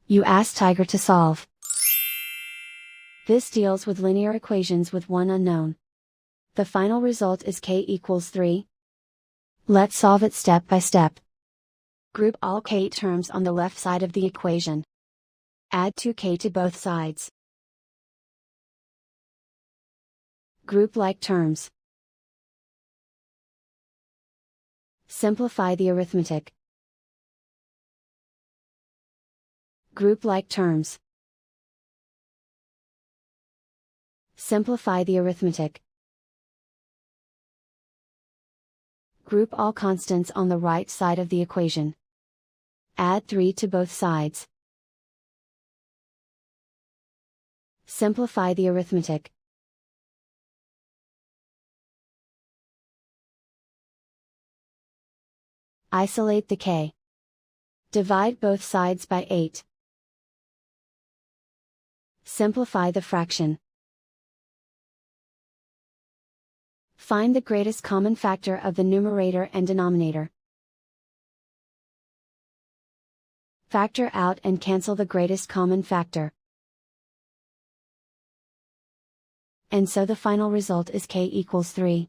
You ask Tiger to solve. This deals with linear equations with one unknown. The final result is k equals 3. Let's solve it step by step. Group all k terms on the left side of the equation. Add 2k to both sides. Group like terms. Simplify the arithmetic. Group like terms. Simplify the arithmetic. Group all constants on the right side of the equation. Add 3 to both sides. Simplify the arithmetic. Isolate the k. Divide both sides by 8. Simplify the fraction. Find the greatest common factor of the numerator and denominator. Factor out and cancel the greatest common factor. And so the final result is k equals 3.